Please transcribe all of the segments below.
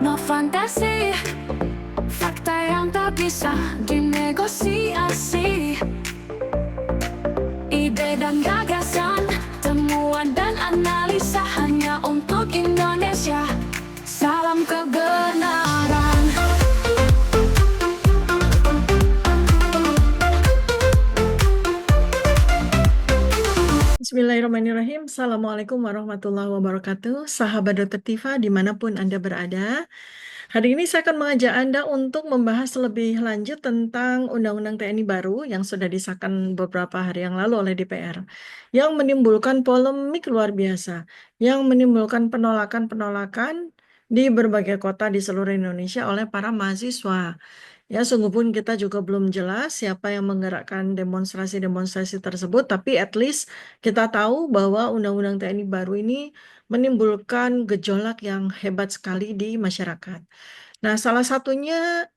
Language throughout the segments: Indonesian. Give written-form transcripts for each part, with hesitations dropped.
no fantasi, fakta yang tak bisa dinegosiasi. Ide dan gagasan, temuan dan analisa hanya untuk Indonesia. Salam kebenaran. Bismillahirrahmanirrahim. Assalamualaikum warahmatullahi wabarakatuh. Sahabat Dr. Tifa dimanapun Anda berada. Hari ini saya akan mengajak Anda untuk membahas lebih lanjut tentang Undang-Undang TNI baru yang sudah disahkan beberapa hari yang lalu oleh DPR. Yang menimbulkan polemik luar biasa. Yang menimbulkan penolakan-penolakan di berbagai kota di seluruh Indonesia oleh para mahasiswa. Ya, sungguh pun kita juga belum jelas siapa yang menggerakkan demonstrasi-demonstrasi tersebut, tapi at least kita tahu bahwa Undang-Undang TNI baru ini menimbulkan gejolak yang hebat sekali di masyarakat. Nah, salah satunya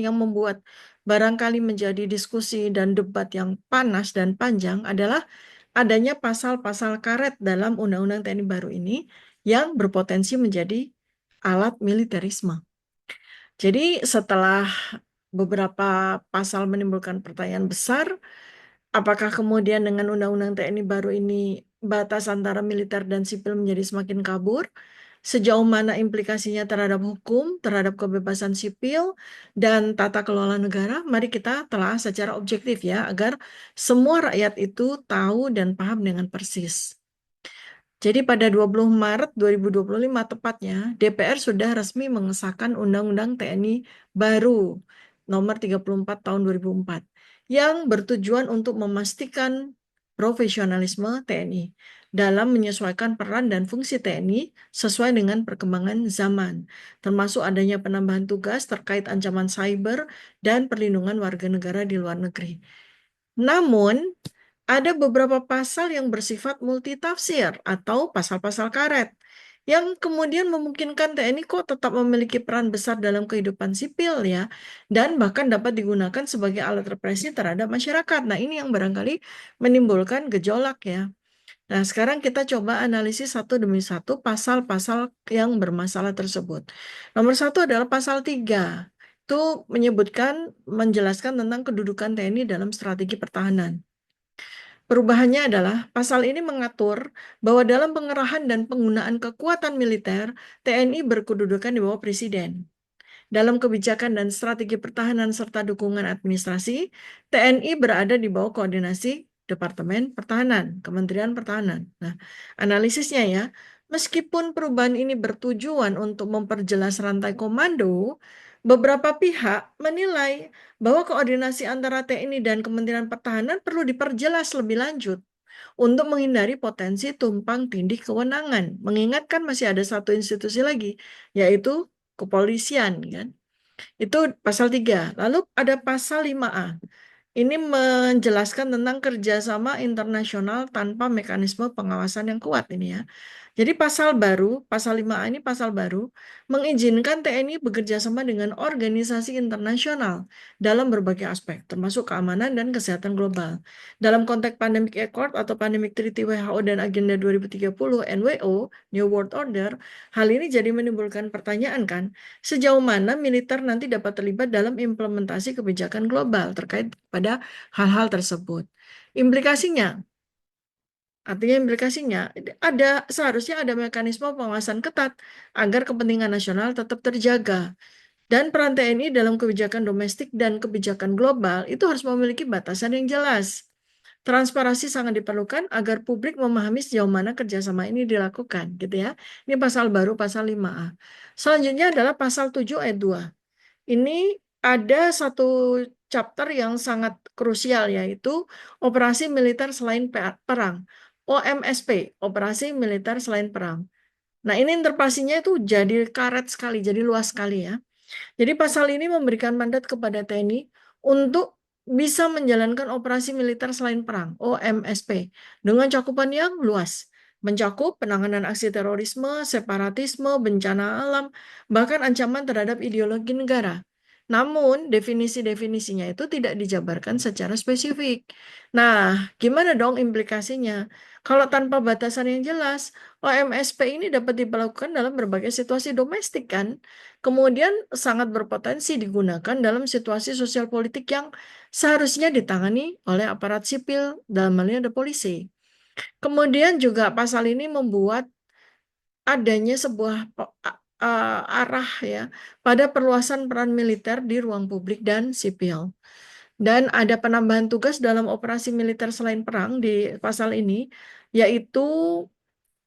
yang membuat barangkali menjadi diskusi dan debat yang panas dan panjang adalah adanya pasal-pasal karet dalam Undang-Undang TNI baru ini yang berpotensi menjadi alat militerisme. Jadi setelah beberapa pasal menimbulkan pertanyaan besar, apakah kemudian dengan Undang-Undang TNI baru ini batas antara militer dan sipil menjadi semakin kabur? Sejauh mana implikasinya terhadap hukum, terhadap kebebasan sipil, dan tata kelola negara? Mari kita telah secara objektif ya, agar semua rakyat itu tahu dan paham dengan persis. Jadi pada 20 Maret 2025 tepatnya, DPR sudah resmi mengesahkan Undang-Undang TNI baru nomor 34 tahun 2004 yang bertujuan untuk memastikan profesionalisme TNI dalam menyesuaikan peran dan fungsi TNI sesuai dengan perkembangan zaman, termasuk adanya penambahan tugas terkait ancaman cyber dan perlindungan warga negara di luar negeri. Namun, ada beberapa pasal yang bersifat multitafsir atau pasal-pasal karet yang kemudian memungkinkan TNI kok tetap memiliki peran besar dalam kehidupan sipil ya, dan bahkan dapat digunakan sebagai alat represi terhadap masyarakat. Nah, ini yang barangkali menimbulkan gejolak ya. Nah, sekarang kita coba analisis satu demi satu pasal-pasal yang bermasalah tersebut. Nomor satu adalah pasal 3. Itu menjelaskan tentang kedudukan TNI dalam strategi pertahanan. Perubahannya adalah pasal ini mengatur bahwa dalam pengerahan dan penggunaan kekuatan militer, TNI berkedudukan di bawah Presiden. Dalam kebijakan dan strategi pertahanan serta dukungan administrasi, TNI berada di bawah koordinasi Departemen Pertahanan, Kementerian Pertahanan. Nah, analisisnya ya, meskipun perubahan ini bertujuan untuk memperjelas rantai komando, beberapa pihak menilai bahwa koordinasi antara TNI dan Kementerian Pertahanan perlu diperjelas lebih lanjut untuk menghindari potensi tumpang tindih kewenangan. Mengingatkan masih ada satu institusi lagi, yaitu kepolisian, kan? Itu pasal 3. Lalu ada pasal 5A. Ini menjelaskan tentang kerjasama internasional tanpa mekanisme pengawasan yang kuat ini ya. Jadi pasal 5A ini pasal baru, mengizinkan TNI bekerja sama dengan organisasi internasional dalam berbagai aspek, termasuk keamanan dan kesehatan global. Dalam konteks Pandemic Accord atau Pandemic Treaty WHO dan Agenda 2030 NWO, New World Order, hal ini jadi menimbulkan pertanyaan kan, sejauh mana militer nanti dapat terlibat dalam implementasi kebijakan global terkait pada hal-hal tersebut. Artinya implikasinya seharusnya ada mekanisme pengawasan ketat agar kepentingan nasional tetap terjaga. Dan peran TNI dalam kebijakan domestik dan kebijakan global itu harus memiliki batasan yang jelas. Transparansi sangat diperlukan agar publik memahami sejauh mana kerjasama ini dilakukan, gitu ya. Ini pasal baru, pasal 5A. Selanjutnya adalah pasal 7 ayat 2. Ini ada satu chapter yang sangat krusial, yaitu operasi militer selain perang. OMSP, operasi militer selain perang. Nah, ini interpretasinya itu jadi karet sekali, jadi luas sekali ya. Jadi pasal ini memberikan mandat kepada TNI untuk bisa menjalankan operasi militer selain perang, OMSP, dengan cakupan yang luas. Mencakup penanganan aksi terorisme, separatisme, bencana alam, bahkan ancaman terhadap ideologi negara. Namun, definisi-definisinya itu tidak dijabarkan secara spesifik. Nah, gimana dong implikasinya? Kalau tanpa batasan yang jelas, OMSP ini dapat diberlakukan dalam berbagai situasi domestik kan. Kemudian sangat berpotensi digunakan dalam situasi sosial politik yang seharusnya ditangani oleh aparat sipil, dalam hal ini ada polisi. Kemudian juga pasal ini membuat adanya sebuah arah ya pada perluasan peran militer di ruang publik dan sipil. Dan ada penambahan tugas dalam operasi militer selain perang di pasal ini, yaitu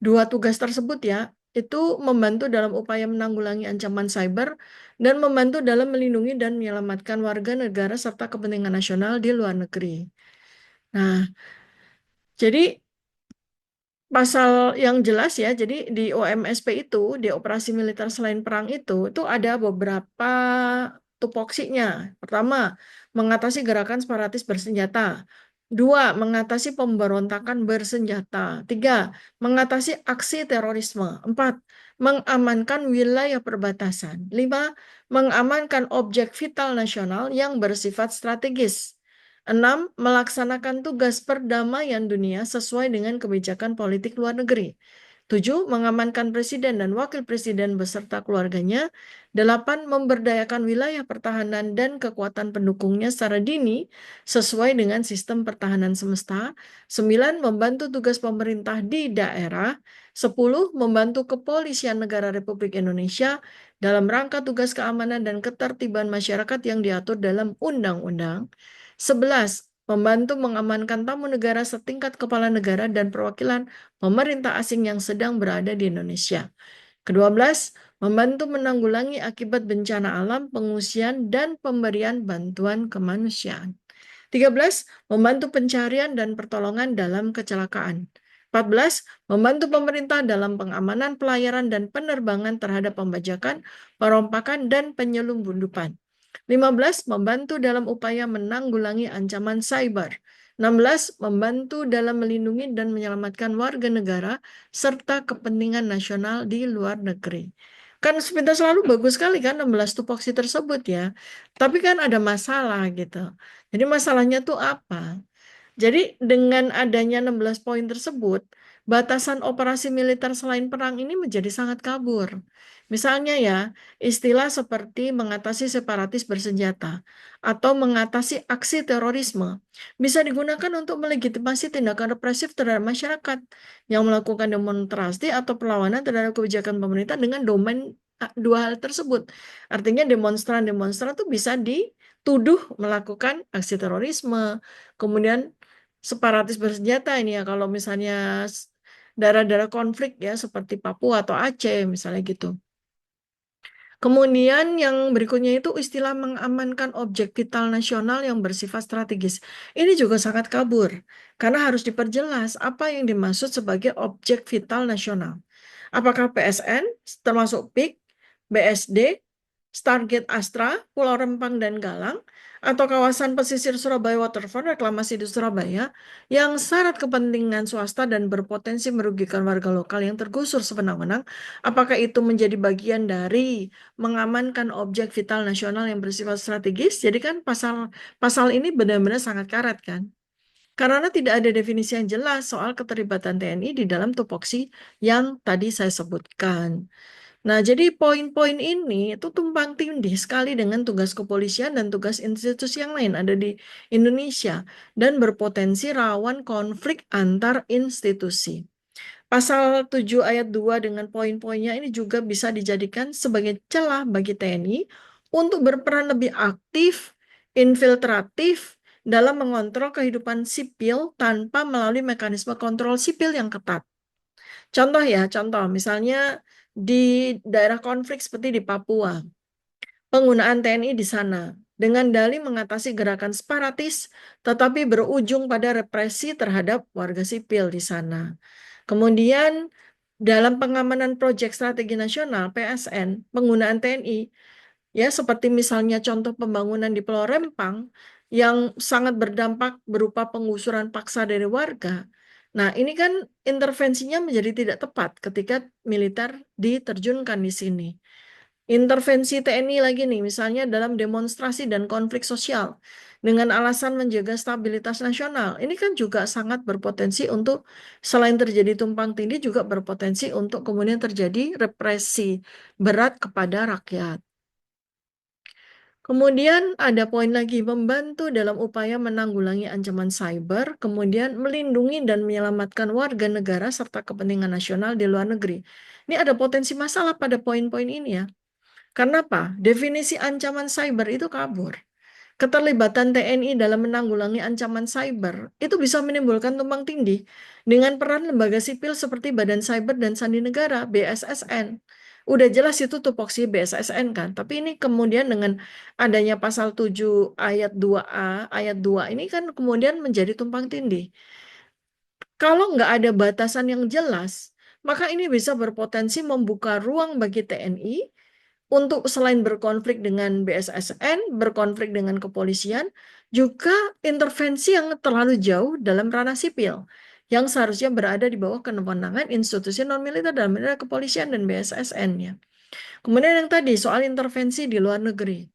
dua tugas tersebut ya, itu membantu dalam upaya menanggulangi ancaman cyber dan membantu dalam melindungi dan menyelamatkan warga negara serta kepentingan nasional di luar negeri. Nah, jadi pasal yang jelas ya, jadi di OMSP itu, di operasi militer selain perang itu ada beberapa tupoksinya. Pertama, mengatasi gerakan separatis bersenjata. Dua, mengatasi pemberontakan bersenjata. Tiga, mengatasi aksi terorisme. Empat, mengamankan wilayah perbatasan. Lima, mengamankan objek vital nasional yang bersifat strategis. 6. Melaksanakan tugas perdamaian dunia sesuai dengan kebijakan politik luar negeri. 7. Mengamankan presiden dan wakil presiden beserta keluarganya. 8. Memberdayakan wilayah pertahanan dan kekuatan pendukungnya secara dini sesuai dengan sistem pertahanan semesta. 9. Membantu tugas pemerintah di daerah. 10. Membantu kepolisian negara Republik Indonesia dalam rangka tugas keamanan dan ketertiban masyarakat yang diatur dalam undang-undang. 11. Membantu mengamankan tamu negara setingkat kepala negara dan perwakilan pemerintah asing yang sedang berada di Indonesia. Ke-12, membantu menanggulangi akibat bencana alam, pengungsian, dan pemberian bantuan kemanusiaan. 13, membantu pencarian dan pertolongan dalam kecelakaan. 14, membantu pemerintah dalam pengamanan pelayaran dan penerbangan terhadap pembajakan, perompakan, dan penyelundupan. 15. Membantu dalam upaya menanggulangi ancaman cyber. 16. Membantu dalam melindungi dan menyelamatkan warga negara serta kepentingan nasional di luar negeri. Kan sepintas selalu bagus sekali kan 16 tupoksi tersebut ya. Tapi kan ada masalah gitu. Jadi masalahnya tuh apa? Jadi dengan adanya 16 poin tersebut, batasan operasi militer selain perang ini menjadi sangat kabur. Misalnya ya, istilah seperti mengatasi separatis bersenjata atau mengatasi aksi terorisme bisa digunakan untuk melegitimasi tindakan represif terhadap masyarakat yang melakukan demonstrasi atau perlawanan terhadap kebijakan pemerintah dengan domain dua hal tersebut. Artinya demonstran-demonstran itu bisa dituduh melakukan aksi terorisme, kemudian separatis bersenjata ini ya kalau misalnya daerah-daerah konflik ya seperti Papua atau Aceh misalnya gitu. Kemudian yang berikutnya itu istilah mengamankan objek vital nasional yang bersifat strategis. Ini juga sangat kabur karena harus diperjelas apa yang dimaksud sebagai objek vital nasional. Apakah PSN termasuk PIK, BSD, Stargate Astra, Pulau Rempang dan Galang, atau kawasan pesisir Surabaya Waterfront reklamasi di Surabaya yang syarat kepentingan swasta dan berpotensi merugikan warga lokal yang tergusur sewenang-wenang, apakah itu menjadi bagian dari mengamankan objek vital nasional yang bersifat strategis? Jadi kan pasal ini benar-benar sangat karet kan? Karena tidak ada definisi yang jelas soal keterlibatan TNI di dalam tupoksi yang tadi saya sebutkan. Nah, jadi poin-poin ini itu tumpang tindih sekali dengan tugas kepolisian dan tugas institusi yang lain ada di Indonesia dan berpotensi rawan konflik antar institusi. Pasal 7 ayat 2 dengan poin-poinnya ini juga bisa dijadikan sebagai celah bagi TNI untuk berperan lebih aktif, infiltratif dalam mengontrol kehidupan sipil tanpa melalui mekanisme kontrol sipil yang ketat. Contoh misalnya di daerah konflik seperti di Papua, penggunaan TNI di sana dengan dalih mengatasi gerakan separatis, tetapi berujung pada represi terhadap warga sipil di sana. Kemudian dalam pengamanan proyek strategi nasional PSN, penggunaan TNI ya seperti misalnya contoh pembangunan di Pulau Rempang yang sangat berdampak berupa penggusuran paksa dari warga. Nah, ini kan intervensinya menjadi tidak tepat ketika militer diterjunkan di sini. Intervensi TNI lagi nih, misalnya dalam demonstrasi dan konflik sosial. dengan alasan menjaga stabilitas nasional. Ini kan juga sangat berpotensi untuk selain terjadi tumpang tindih juga berpotensi untuk kemudian terjadi represi berat kepada rakyat. Kemudian ada poin lagi, membantu dalam upaya menanggulangi ancaman cyber, kemudian melindungi dan menyelamatkan warga negara serta kepentingan nasional di luar negeri. Ini ada potensi masalah pada poin-poin ini ya. Karena apa? Definisi ancaman cyber itu kabur. Keterlibatan TNI dalam menanggulangi ancaman cyber itu bisa menimbulkan tumpang tindih dengan peran lembaga sipil seperti Badan Cyber dan Sandi Negara (BSSN). Udah jelas itu tupoksi BSSN kan, tapi ini kemudian dengan adanya pasal 7 ayat 2A, ayat 2 ini kan kemudian menjadi tumpang tindih. Kalau nggak ada batasan yang jelas, maka ini bisa berpotensi membuka ruang bagi TNI untuk selain berkonflik dengan BSSN, berkonflik dengan kepolisian, juga intervensi yang terlalu jauh dalam ranah sipil, yang seharusnya berada di bawah kewenangan institusi non-militer dalam militer kepolisian dan BSSN ya. Kemudian yang tadi soal intervensi di luar negeri.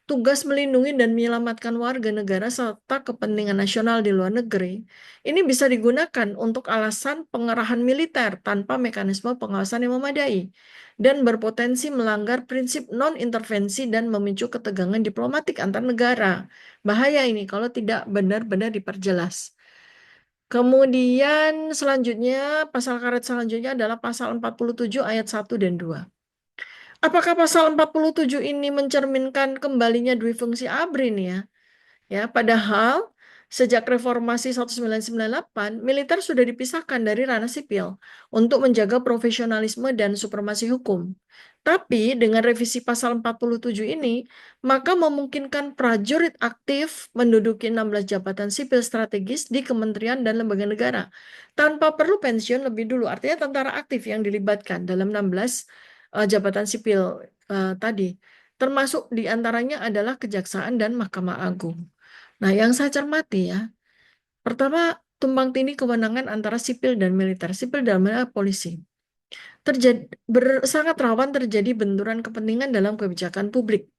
Tugas melindungi dan menyelamatkan warga negara serta kepentingan nasional di luar negeri, ini bisa digunakan untuk alasan pengerahan militer tanpa mekanisme pengawasan yang memadai dan berpotensi melanggar prinsip non-intervensi dan memicu ketegangan diplomatik antar negara. Bahaya ini kalau tidak benar-benar diperjelas. Kemudian selanjutnya, pasal karet selanjutnya adalah pasal 47 ayat 1 dan 2. Apakah pasal 47 ini mencerminkan kembalinya dui fungsi ABRI nih ya? Ya, padahal sejak reformasi 1998, militer sudah dipisahkan dari ranah sipil untuk menjaga profesionalisme dan supremasi hukum. Tapi dengan revisi pasal 47 ini, maka memungkinkan prajurit aktif menduduki 16 jabatan sipil strategis di kementerian dan lembaga negara tanpa perlu pensiun lebih dulu. Artinya tentara aktif yang dilibatkan dalam 16 jabatan sipil tadi. Termasuk diantaranya adalah Kejaksaan dan Mahkamah Agung. Nah, yang saya cermati ya, pertama tumpang tindih kewenangan antara sipil dan militer, sipil dan militer polisi. Sangat rawan terjadi benturan kepentingan dalam kebijakan publik.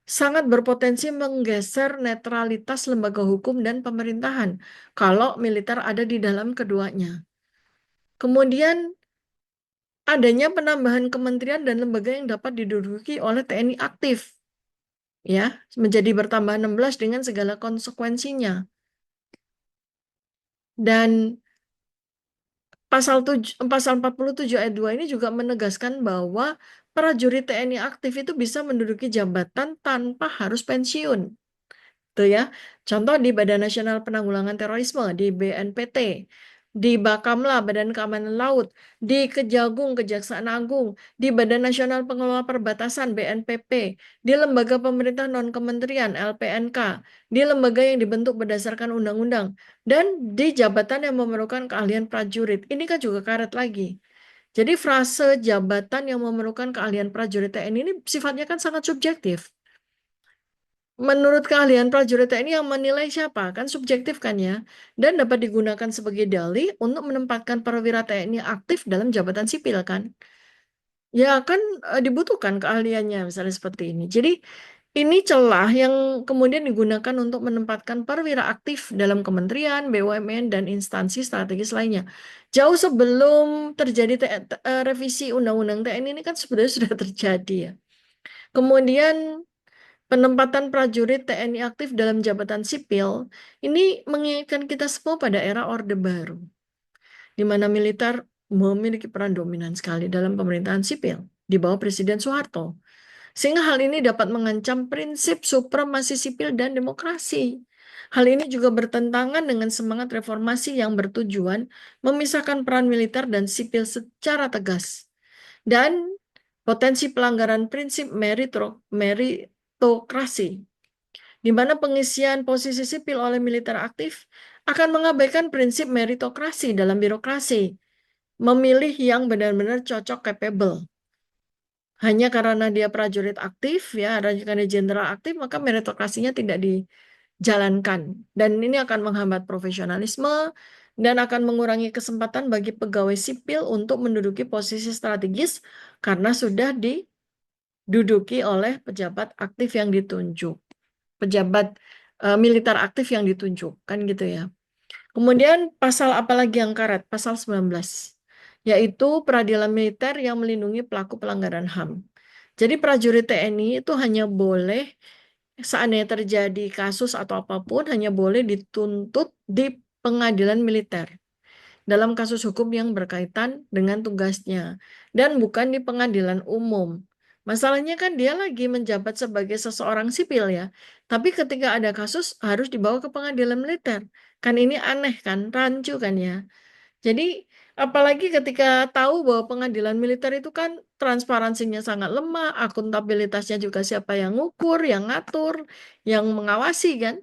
Sangat berpotensi menggeser netralitas lembaga hukum dan pemerintahan kalau militer ada di dalam keduanya. Kemudian adanya penambahan kementerian dan lembaga yang dapat diduduki oleh TNI aktif, ya, menjadi bertambah 16 dengan segala konsekuensinya. Dan pasal 47 ayat 2 ini juga menegaskan bahwa prajurit TNI aktif itu bisa menduduki jabatan tanpa harus pensiun. Tuh ya. Contoh di Badan Nasional Penanggulangan Terorisme, di BNPT, di Bakamla, Badan Keamanan Laut, di Kejagung, Kejaksaan Agung, di Badan Nasional Pengelola Perbatasan, BNPP, di lembaga pemerintah non-kementerian, LPNK, di lembaga yang dibentuk berdasarkan undang-undang, dan di jabatan yang memerlukan keahlian prajurit. Ini kan juga karet lagi. Jadi frase jabatan yang memerlukan keahlian prajurit TNI ini sifatnya kan sangat subjektif. Menurut keahlian prajurit TNI yang menilai siapa? Kan subjektif kan ya? Dan dapat digunakan sebagai dalih untuk menempatkan perwira TNI aktif dalam jabatan sipil kan? Ya kan dibutuhkan keahliannya misalnya seperti ini. Jadi ini celah yang kemudian digunakan untuk menempatkan perwira aktif dalam kementerian, BUMN, dan instansi strategis lainnya. Jauh sebelum terjadi revisi Undang-Undang TNI ini kan sebenarnya sudah terjadi ya. Kemudian penempatan prajurit TNI aktif dalam jabatan sipil ini mengingatkan kita semua pada era Orde Baru, di mana militer memiliki peran dominan sekali dalam pemerintahan sipil di bawah Presiden Soeharto. Sehingga hal ini dapat mengancam prinsip supremasi sipil dan demokrasi. Hal ini juga bertentangan dengan semangat reformasi yang bertujuan memisahkan peran militer dan sipil secara tegas. Dan potensi pelanggaran prinsip meritokrasi, di mana pengisian posisi sipil oleh militer aktif akan mengabaikan prinsip meritokrasi dalam birokrasi, memilih yang benar-benar cocok capable. Hanya karena dia prajurit aktif, ya, karena jenderal aktif, maka meritokrasinya tidak dijalankan. Dan ini akan menghambat profesionalisme dan akan mengurangi kesempatan bagi pegawai sipil untuk menduduki posisi strategis karena sudah diduduki oleh pejabat aktif yang ditunjuk. Pejabat militer aktif yang ditunjuk, kan gitu ya. Kemudian pasal apa lagi yang karet? Pasal 19, yaitu peradilan militer yang melindungi pelaku pelanggaran HAM. Jadi prajurit TNI itu hanya boleh seandainya terjadi kasus atau apapun hanya boleh dituntut di pengadilan militer dalam kasus hukum yang berkaitan dengan tugasnya dan bukan di pengadilan umum. Masalahnya kan dia lagi menjabat sebagai seseorang sipil ya, tapi ketika ada kasus harus dibawa ke pengadilan militer. Kan ini aneh kan, rancu kan ya. Jadi apalagi ketika tahu bahwa pengadilan militer itu kan transparansinya sangat lemah, akuntabilitasnya juga siapa yang ngukur, yang ngatur, yang mengawasi kan.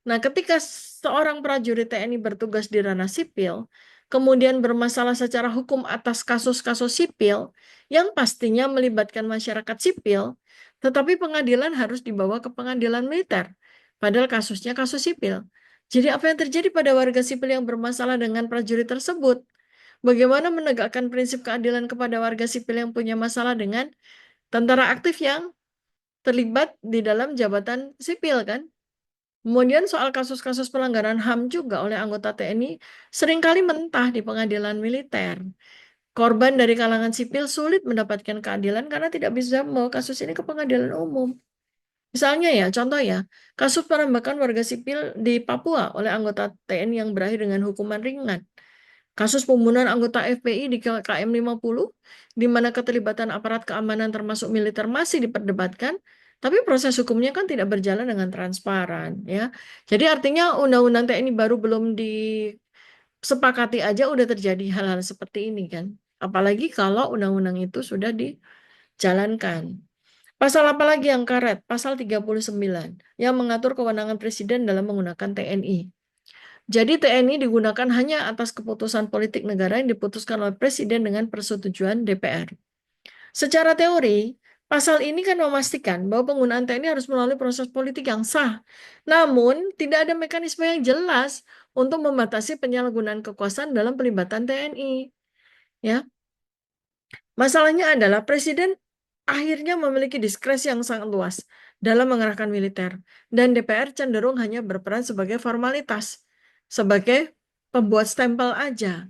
Nah, ketika seorang prajurit TNI bertugas di ranah sipil, kemudian bermasalah secara hukum atas kasus-kasus sipil yang pastinya melibatkan masyarakat sipil, tetapi pengadilan harus dibawa ke pengadilan militer, padahal kasusnya kasus sipil. Jadi apa yang terjadi pada warga sipil yang bermasalah dengan prajurit tersebut? Bagaimana menegakkan prinsip keadilan kepada warga sipil yang punya masalah dengan tentara aktif yang terlibat di dalam jabatan sipil kan? Kemudian soal kasus-kasus pelanggaran HAM juga oleh anggota TNI seringkali mentah di pengadilan militer. Korban dari kalangan sipil sulit mendapatkan keadilan karena tidak bisa membawa kasus ini ke pengadilan umum. Misalnya ya, contoh ya, kasus penembakan warga sipil di Papua oleh anggota TNI yang berakhir dengan hukuman ringan. Kasus pembunuhan anggota FPI di KM 50, di mana keterlibatan aparat keamanan termasuk militer masih diperdebatkan, tapi proses hukumnya kan tidak berjalan dengan transparan, ya. Jadi artinya undang-undang TNI baru belum disepakati aja udah terjadi hal-hal seperti ini kan. Apalagi kalau undang-undang itu sudah dijalankan. Pasal apa lagi yang karet? Pasal 39 yang mengatur kewenangan presiden dalam menggunakan TNI. Jadi TNI digunakan hanya atas keputusan politik negara yang diputuskan oleh presiden dengan persetujuan DPR. Secara teori, pasal ini kan memastikan bahwa penggunaan TNI harus melalui proses politik yang sah. Namun, tidak ada mekanisme yang jelas untuk membatasi penyalahgunaan kekuasaan dalam pelibatan TNI. Ya, masalahnya adalah presiden akhirnya memiliki diskresi yang sangat luas dalam mengerahkan militer, dan DPR cenderung hanya berperan sebagai formalitas, sebagai pembuat stempel aja.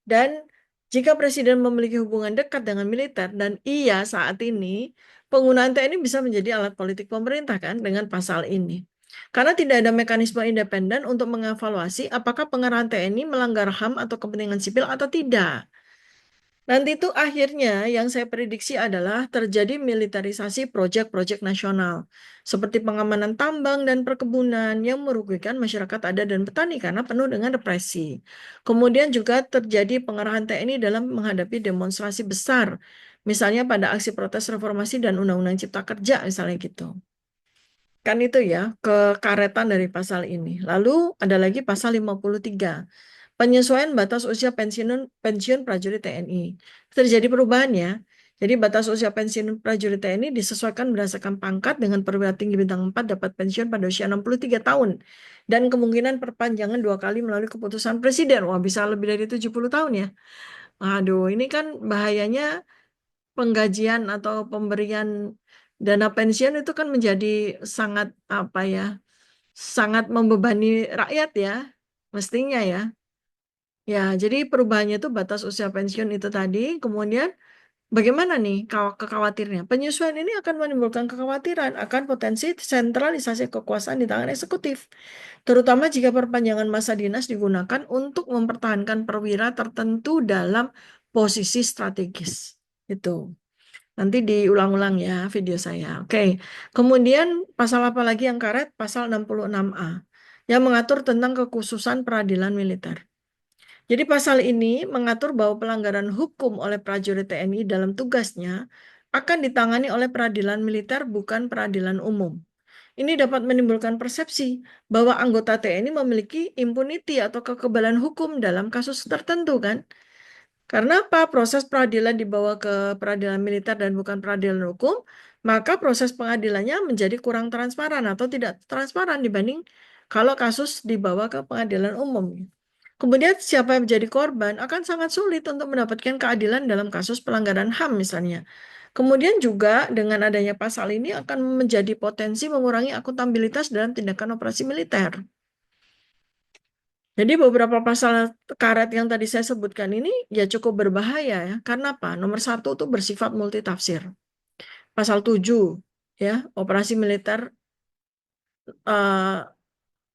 Dan jika presiden memiliki hubungan dekat dengan militer, dan iya saat ini penggunaan TNI bisa menjadi alat politik pemerintah kan dengan pasal ini. Karena tidak ada mekanisme independen untuk mengevaluasi apakah pengerahan TNI melanggar HAM atau kepentingan sipil atau tidak. Nanti itu akhirnya yang saya prediksi adalah terjadi militerisasi proyek-proyek nasional, seperti pengamanan tambang dan perkebunan yang merugikan masyarakat adat dan petani karena penuh dengan represi. Kemudian juga terjadi pengerahan TNI dalam menghadapi demonstrasi besar, misalnya pada aksi protes reformasi dan Undang-Undang Cipta Kerja misalnya gitu. Kan itu ya, kekaretan dari pasal ini. Lalu ada lagi pasal 53. Penyesuaian batas usia pensiun prajurit TNI. Terjadi perubahan ya. Jadi batas usia pensiun prajurit TNI disesuaikan berdasarkan pangkat dengan perwira tinggi bintang 4 dapat pensiun pada usia 63 tahun. Dan kemungkinan perpanjangan 2 kali melalui keputusan presiden. Wah, bisa lebih dari 70 tahun ya. Aduh, ini kan bahayanya penggajian atau pemberian dana pensiun itu kan menjadi sangat apa ya, sangat membebani rakyat ya, mestinya ya. Ya, jadi perubahannya itu batas usia pensiun itu tadi, kemudian bagaimana nih kekhawatirannya? Penyesuaian ini akan menimbulkan kekhawatiran akan potensi sentralisasi kekuasaan di tangan eksekutif, terutama jika perpanjangan masa dinas digunakan untuk mempertahankan perwira tertentu dalam posisi strategis. Itu. Nanti diulang-ulang ya video saya. Oke. Kemudian pasal apa lagi yang karet? Pasal 66A yang mengatur tentang kekhususan peradilan militer. Jadi pasal ini mengatur bahwa pelanggaran hukum oleh prajurit TNI dalam tugasnya akan ditangani oleh peradilan militer bukan peradilan umum. Ini dapat menimbulkan persepsi bahwa anggota TNI memiliki impuniti atau kekebalan hukum dalam kasus tertentu kan. Karena apa? Proses peradilan dibawa ke peradilan militer dan bukan peradilan hukum, maka proses pengadilannya menjadi kurang transparan atau tidak transparan dibanding kalau kasus dibawa ke pengadilan umum. Kemudian siapa yang menjadi korban akan sangat sulit untuk mendapatkan keadilan dalam kasus pelanggaran HAM misalnya. Kemudian juga dengan adanya pasal ini akan menjadi potensi mengurangi akuntabilitas dalam tindakan operasi militer. Jadi beberapa pasal karet yang tadi saya sebutkan ini ya cukup berbahaya ya. Karena apa? Nomor 1 itu bersifat multitafsir. Pasal 7 ya, operasi militer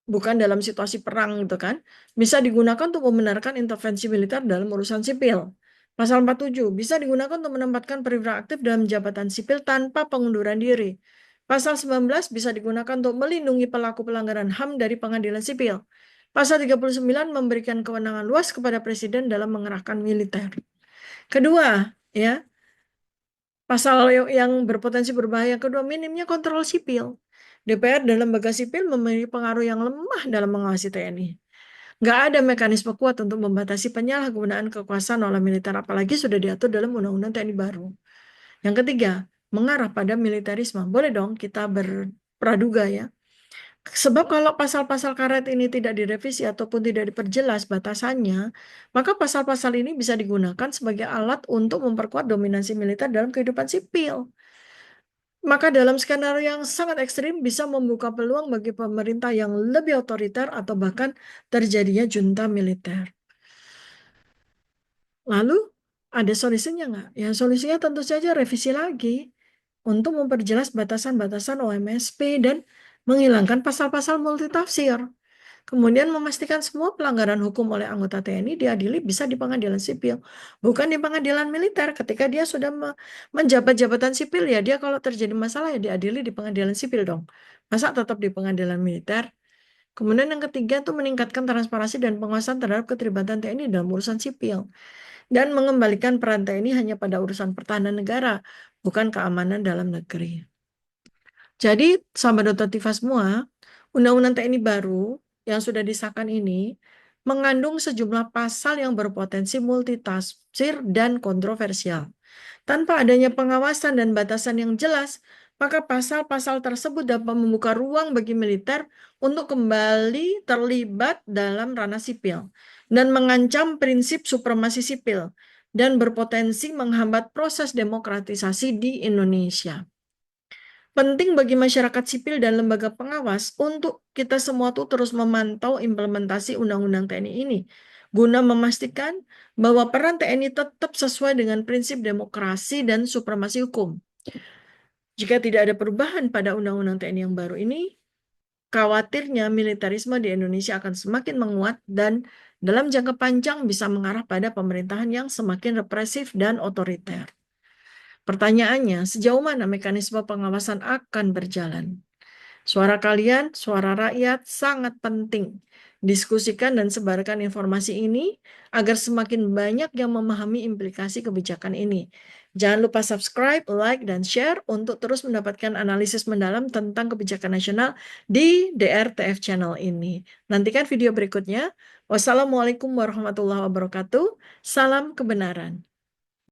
bukan dalam situasi perang gitu kan, bisa digunakan untuk membenarkan intervensi militer dalam urusan sipil. Pasal 47 bisa digunakan untuk menempatkan perwira aktif dalam jabatan sipil tanpa pengunduran diri. Pasal 19 bisa digunakan untuk melindungi pelaku pelanggaran HAM dari pengadilan sipil. Pasal 39 memberikan kewenangan luas kepada presiden dalam mengerahkan militer. Kedua, ya, pasal yang berpotensi berbahaya kedua, minimnya kontrol sipil. DPR dan lembaga sipil memiliki pengaruh yang lemah dalam mengawasi TNI. Nggak ada mekanisme kuat untuk membatasi penyalahgunaan kekuasaan oleh militer, apalagi sudah diatur dalam Undang-Undang TNI baru. Yang ketiga, mengarah pada militerisme. Boleh dong kita berpraduga ya. Sebab kalau pasal-pasal karet ini tidak direvisi ataupun tidak diperjelas batasannya, maka pasal-pasal ini bisa digunakan sebagai alat untuk memperkuat dominasi militer dalam kehidupan sipil. Maka dalam skenario yang sangat ekstrim bisa membuka peluang bagi pemerintah yang lebih otoriter atau bahkan terjadinya junta militer. Lalu ada solusinya nggak? Ya solusinya tentu saja revisi lagi untuk memperjelas batasan-batasan OMSP dan menghilangkan pasal-pasal multitafsir. Kemudian memastikan semua pelanggaran hukum oleh anggota TNI diadili bisa di pengadilan sipil, bukan di pengadilan militer. Ketika dia sudah menjabat jabatan sipil, ya dia kalau terjadi masalah ya diadili di pengadilan sipil dong. Masa tetap di pengadilan militer? Kemudian yang ketiga itu meningkatkan transparansi dan pengawasan terhadap keterlibatan TNI dalam urusan sipil. Dan mengembalikan peran TNI hanya pada urusan pertahanan negara, bukan keamanan dalam negeri. Jadi, sahabat Dotativa semua, Undang-Undang TNI baru yang sudah disahkan ini mengandung sejumlah pasal yang berpotensi multitafsir dan kontroversial. Tanpa adanya pengawasan dan batasan yang jelas, maka pasal-pasal tersebut dapat membuka ruang bagi militer untuk kembali terlibat dalam ranah sipil dan mengancam prinsip supremasi sipil dan berpotensi menghambat proses demokratisasi di Indonesia. Penting bagi masyarakat sipil dan lembaga pengawas untuk kita semua tuh terus memantau implementasi Undang-Undang TNI ini, guna memastikan bahwa peran TNI tetap sesuai dengan prinsip demokrasi dan supremasi hukum. Jika tidak ada perubahan pada Undang-Undang TNI yang baru ini, khawatirnya militerisme di Indonesia akan semakin menguat dan dalam jangka panjang bisa mengarah pada pemerintahan yang semakin represif dan otoriter. Pertanyaannya, sejauh mana mekanisme pengawasan akan berjalan? Suara kalian, suara rakyat sangat penting. Diskusikan dan sebarkan informasi ini agar semakin banyak yang memahami implikasi kebijakan ini. Jangan lupa subscribe, like, dan share untuk terus mendapatkan analisis mendalam tentang kebijakan nasional di DRTF channel ini. Nantikan video berikutnya. Wassalamualaikum warahmatullahi wabarakatuh. Salam kebenaran.